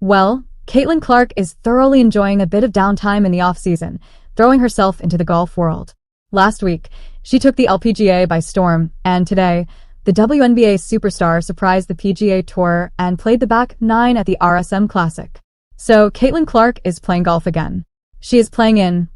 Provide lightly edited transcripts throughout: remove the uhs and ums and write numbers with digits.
Well, Caitlin Clark is thoroughly enjoying a bit of downtime in the off-season, throwing herself into the golf world. Last week, she took the LPGA by storm, and today, the WNBA superstar surprised the PGA Tour and played the back nine at the RSM Classic. So, Caitlin Clark is playing golf again. She is playing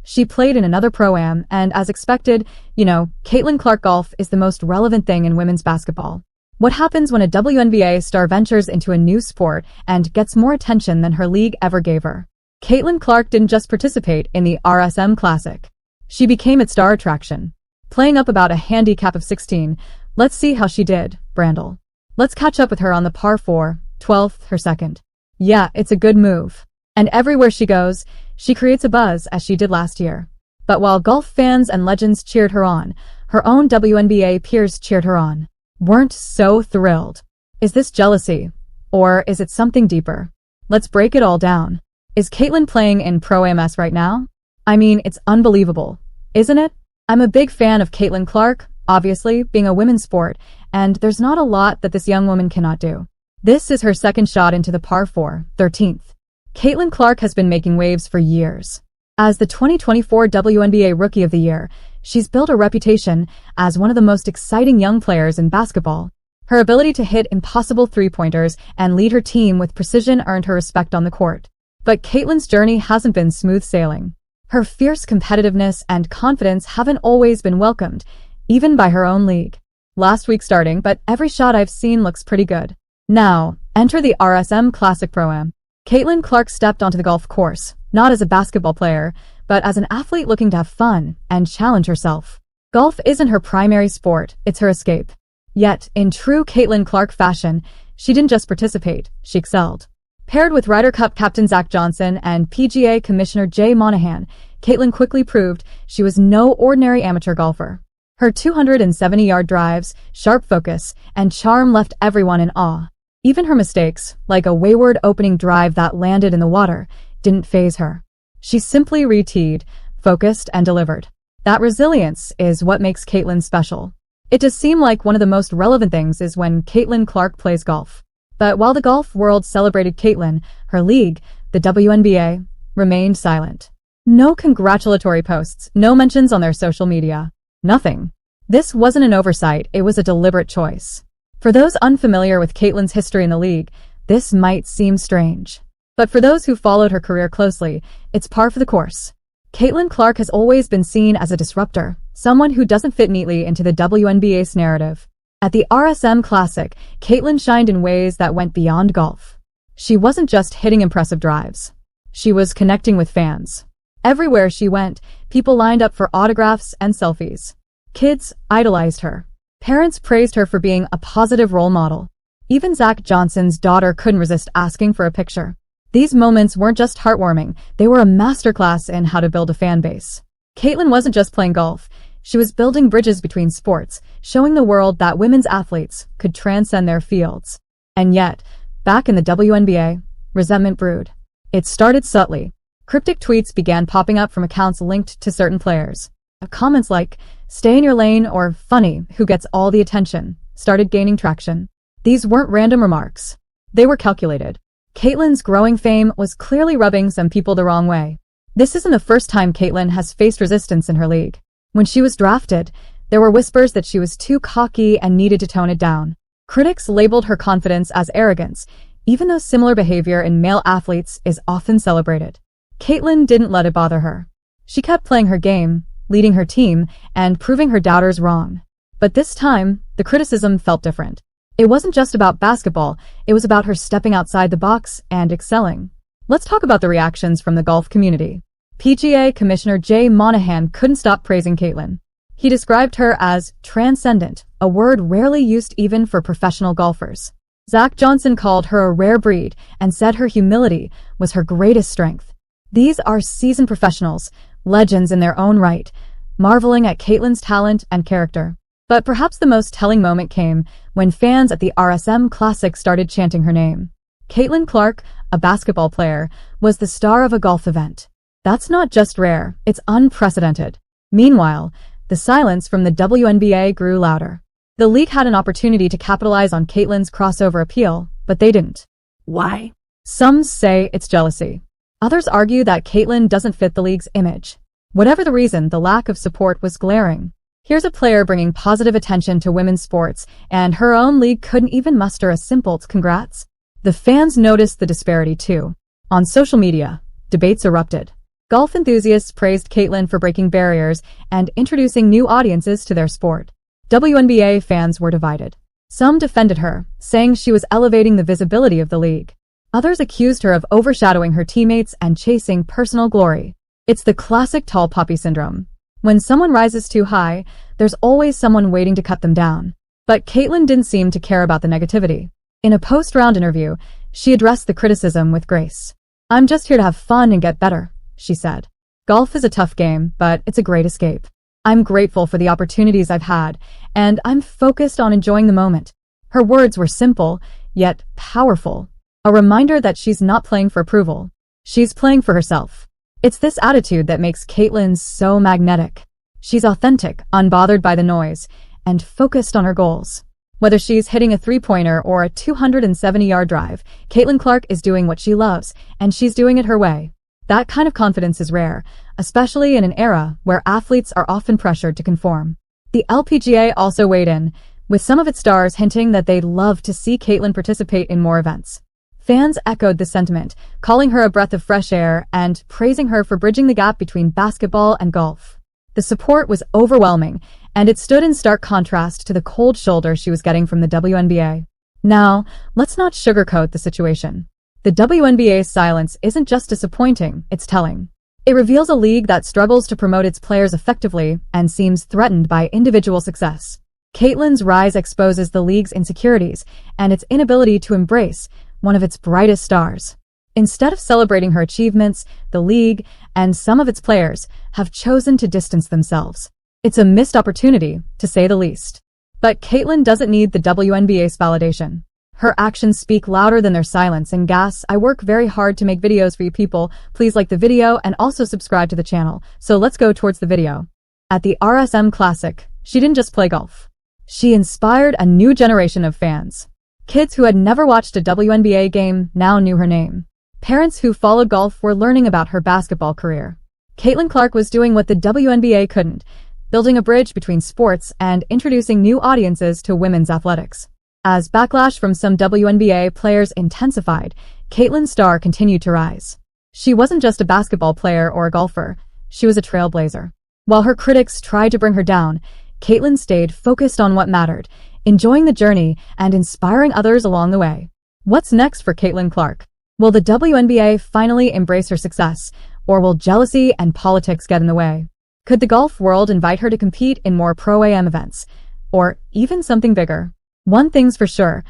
she played in another Pro-Am, and as expected, Caitlin Clark golf is the most relevant thing in women's basketball. What happens when a WNBA star ventures into a new sport and gets more attention than her league ever gave her? Caitlin Clark didn't just participate in the RSM Classic. She became its star attraction. Playing up about a handicap of 16, let's see how she did, Brandel. Let's catch up with her on the par 4, 12th, her second. Yeah, it's a good move. And everywhere she goes, she creates a buzz as she did last year. But while golf fans and legends cheered her on, her own WNBA peers cheered her on. Weren't so thrilled. Is this jealousy? Or is it something deeper? Let's break it all down. Is Caitlin playing in Pro-Ams right now? I mean, it's unbelievable, isn't it? I'm a big fan of Caitlin Clark, obviously, being a women's sport, and there's not a lot that this young woman cannot do. This is her second shot into the par 4, 13th. Caitlin Clark has been making waves for years. As the 2024 WNBA Rookie of the Year, she's built a reputation as one of the most exciting young players in basketball. Her ability to hit impossible three-pointers and lead her team with precision earned her respect on the court. But Caitlin's journey hasn't been smooth sailing. Her fierce competitiveness and confidence haven't always been welcomed, even by her own league. Last week starting, but every shot I've seen looks pretty good. Now, enter the RSM Classic Pro-Am. Caitlin Clark stepped onto the golf course, not as a basketball player, but as an athlete looking to have fun and challenge herself. Golf isn't her primary sport, it's her escape. Yet, in true Caitlin Clark fashion, she didn't just participate, she excelled. Paired with Ryder Cup captain Zach Johnson and PGA Commissioner Jay Monahan, Caitlin quickly proved she was no ordinary amateur golfer. Her 270-yard drives, sharp focus, and charm left everyone in awe. Even her mistakes, like a wayward opening drive that landed in the water, didn't faze her. She simply re-teed, focused, and delivered. That resilience is what makes Caitlin special. It does seem like one of the most relevant things is when Caitlin Clark plays golf. But while the golf world celebrated Caitlin, her league, the WNBA, remained silent. No congratulatory posts, no mentions on their social media. Nothing. This wasn't an oversight, it was a deliberate choice. For those unfamiliar with Caitlin's history in the league, this might seem strange. But for those who followed her career closely, it's par for the course. Caitlin Clark has always been seen as a disruptor, someone who doesn't fit neatly into the WNBA's narrative. At the RSM Classic, Caitlin shined in ways that went beyond golf. She wasn't just hitting impressive drives. She was connecting with fans. Everywhere she went, people lined up for autographs and selfies. Kids idolized her. Parents praised her for being a positive role model. Even Zach Johnson's daughter couldn't resist asking for a picture. These moments weren't just heartwarming, they were a masterclass in how to build a fan base. Caitlin wasn't just playing golf, she was building bridges between sports, showing the world that women's athletes could transcend their fields. And yet, back in the WNBA, resentment brewed. It started subtly. Cryptic tweets began popping up from accounts linked to certain players. Comments like, "Stay in your lane," or "Funny, who gets all the attention," started gaining traction. These weren't random remarks. They were calculated. Caitlin's growing fame was clearly rubbing some people the wrong way. This isn't the first time Caitlin has faced resistance in her league. When she was drafted, there were whispers that she was too cocky and needed to tone it down. Critics labeled her confidence as arrogance, even though similar behavior in male athletes is often celebrated. Caitlin didn't let it bother her. She kept playing her game, leading her team, and proving her doubters wrong. But this time, the criticism felt different. It wasn't just about basketball, it was about her stepping outside the box and excelling. Let's talk about the reactions from the golf community. PGA Commissioner Jay Monahan couldn't stop praising Caitlin. He described her as transcendent, a word rarely used even for professional golfers. Zach Johnson called her a rare breed and said her humility was her greatest strength. These are seasoned professionals, legends in their own right, marveling at Caitlin's talent and character. But perhaps the most telling moment came when fans at the RSM Classic started chanting her name. Caitlin Clark, a basketball player, was the star of a golf event. That's not just rare, it's unprecedented. Meanwhile, the silence from the WNBA grew louder. The league had an opportunity to capitalize on Caitlin's crossover appeal, but they didn't. Why? Some say it's jealousy. Others argue that Caitlyn doesn't fit the league's image. Whatever the reason, the lack of support was glaring. Here's a player bringing positive attention to women's sports, and her own league couldn't even muster a simple congrats. The fans noticed the disparity too. On social media, debates erupted. Golf enthusiasts praised Caitlyn for breaking barriers and introducing new audiences to their sport. WNBA fans were divided. Some defended her, saying she was elevating the visibility of the league. Others accused her of overshadowing her teammates and chasing personal glory. It's the classic tall poppy syndrome. When someone rises too high, there's always someone waiting to cut them down. But Caitlyn didn't seem to care about the negativity. In a post-round interview, she addressed the criticism with grace. "I'm just here to have fun and get better," she said. "Golf is a tough game, but it's a great escape. I'm grateful for the opportunities I've had, and I'm focused on enjoying the moment." Her words were simple, yet powerful. A reminder that she's not playing for approval. She's playing for herself. It's this attitude that makes Caitlyn so magnetic. She's authentic, unbothered by the noise, and focused on her goals. Whether she's hitting a three-pointer or a 270-yard drive, Caitlyn Clark is doing what she loves, and she's doing it her way. That kind of confidence is rare, especially in an era where athletes are often pressured to conform. The LPGA also weighed in, with some of its stars hinting that they'd love to see Caitlyn participate in more events. Fans echoed the sentiment, calling her a breath of fresh air and praising her for bridging the gap between basketball and golf. The support was overwhelming, and it stood in stark contrast to the cold shoulder she was getting from the WNBA. Now, let's not sugarcoat the situation. The WNBA's silence isn't just disappointing, it's telling. It reveals a league that struggles to promote its players effectively and seems threatened by individual success. Caitlyn's rise exposes the league's insecurities and its inability to embrace one of its brightest stars. Instead of celebrating her achievements, the league and some of its players have chosen to distance themselves. It's a missed opportunity, to say the least. But Caitlyn doesn't need the WNBA's validation. Her actions speak louder than their silence, and I work very hard to make videos for you people. Please like the video and also subscribe to the channel. So let's go towards the video. At the RSM Classic, she didn't just play golf. She inspired a new generation of fans. Kids who had never watched a WNBA game now knew her name. Parents who followed golf were learning about her basketball career. Caitlyn Clark was doing what the WNBA couldn't, building a bridge between sports and introducing new audiences to women's athletics. As backlash from some WNBA players intensified, Caitlyn's star continued to rise. She wasn't just a basketball player or a golfer, she was a trailblazer. While her critics tried to bring her down, Caitlyn stayed focused on what mattered, enjoying the journey and inspiring others along the way. What's next for Caitlyn Clark? Will the WNBA finally embrace her success, or will jealousy and politics get in the way? Could the golf world invite her to compete in more Pro-Am events, or even something bigger? One thing's for sure,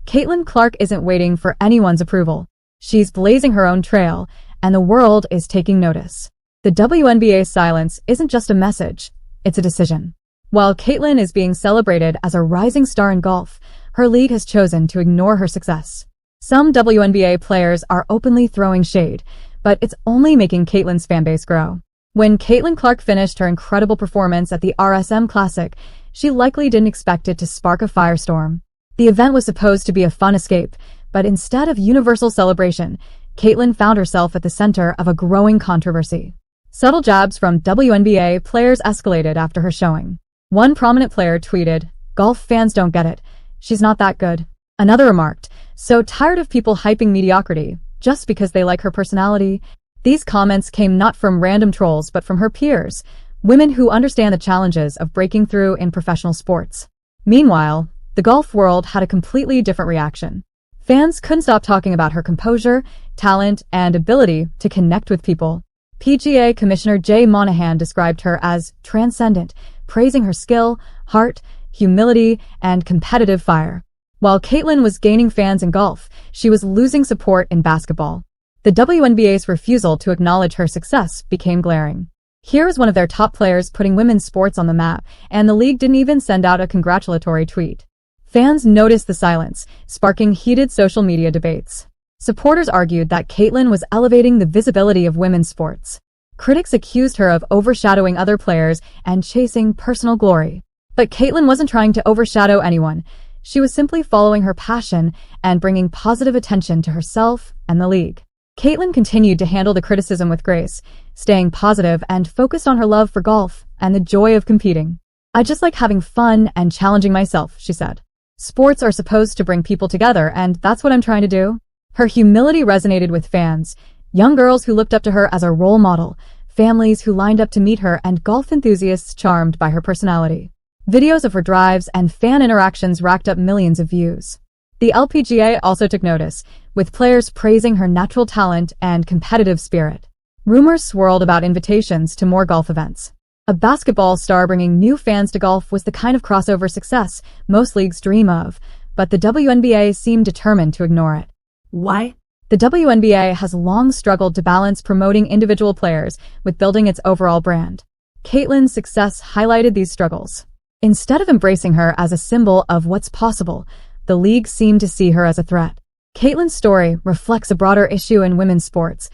Caitlyn Clark isn't waiting for anyone's approval. She's blazing her own trail, and the world is taking notice. The WNBA's silence isn't just a message, it's a decision. While Caitlyn is being celebrated as a rising star in golf, her league has chosen to ignore her success. Some WNBA players are openly throwing shade, but it's only making Caitlyn's fanbase grow. When Caitlyn Clark finished her incredible performance at the RSM Classic, she likely didn't expect it to spark a firestorm. The event was supposed to be a fun escape, but instead of universal celebration, Caitlyn found herself at the center of a growing controversy. Subtle jabs from WNBA players escalated after her showing. One prominent player tweeted, "Golf fans don't get it. She's not that good." Another remarked, "So tired of people hyping mediocrity just because they like her personality." These comments came not from random trolls but from her peers, women who understand the challenges of breaking through in professional sports. Meanwhile, the golf world had a completely different reaction. Fans couldn't stop talking about her composure, talent, and ability to connect with people. PGA Commissioner Jay Monahan described her as transcendent, praising her skill, heart, humility, and competitive fire. While Caitlyn was gaining fans in golf, she was losing support in basketball. The WNBA's refusal to acknowledge her success became glaring. Here is one of their top players putting women's sports on the map, and the league didn't even send out a congratulatory tweet. Fans noticed the silence, sparking heated social media debates. Supporters argued that Caitlyn was elevating the visibility of women's sports. Critics accused her of overshadowing other players and chasing personal glory. But Caitlyn wasn't trying to overshadow anyone. She was simply following her passion and bringing positive attention to herself and the league. Caitlin continued to handle the criticism with grace, staying positive and focused on her love for golf and the joy of competing. "I just like having fun and challenging myself," she said. "Sports are supposed to bring people together, and that's what I'm trying to do." Her humility resonated with fans, young girls who looked up to her as a role model, families who lined up to meet her, and golf enthusiasts charmed by her personality. Videos of her drives and fan interactions racked up millions of views. The LPGA also took notice, with players praising her natural talent and competitive spirit. Rumors swirled about invitations to more golf events. A basketball star bringing new fans to golf was the kind of crossover success most leagues dream of, but the WNBA seemed determined to ignore it. Why? The WNBA has long struggled to balance promoting individual players with building its overall brand. Caitlin's success highlighted these struggles. Instead of embracing her as a symbol of what's possible, the league seemed to see her as a threat. Caitlin's story reflects a broader issue in women's sports,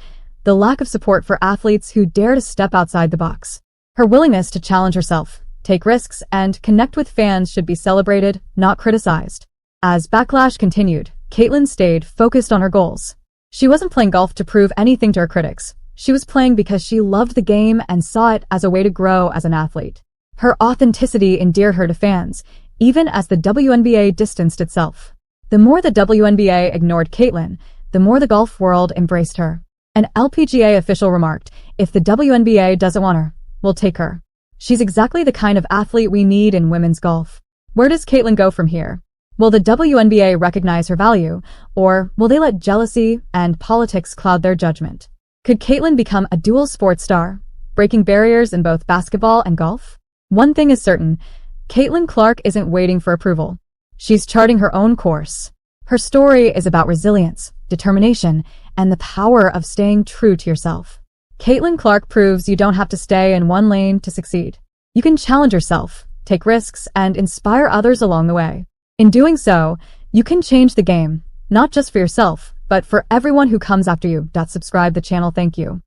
the lack of support for athletes who dare to step outside the box. Her willingness to challenge herself, take risks, and connect with fans should be celebrated, not criticized. As backlash continued, Caitlin stayed focused on her goals. She wasn't playing golf to prove anything to her critics. She was playing because she loved the game and saw it as a way to grow as an athlete. Her authenticity endeared her to fans, even as the WNBA distanced itself. The more the WNBA ignored Caitlin, the more the golf world embraced her. An LPGA official remarked, "If the WNBA doesn't want her, we'll take her. She's exactly the kind of athlete we need in women's golf." Where does Caitlin go from here? Will the WNBA recognize her value, or will they let jealousy and politics cloud their judgment? Could Caitlin become a dual sports star, breaking barriers in both basketball and golf? One thing is certain, Caitlin Clark isn't waiting for approval. She's charting her own course. Her story is about resilience, determination, and the power of staying true to yourself. Caitlin Clark proves you don't have to stay in one lane to succeed. You can challenge yourself, take risks, and inspire others along the way. In doing so, you can change the game, not just for yourself, but for everyone who comes after you. Subscribe the channel. Thank you.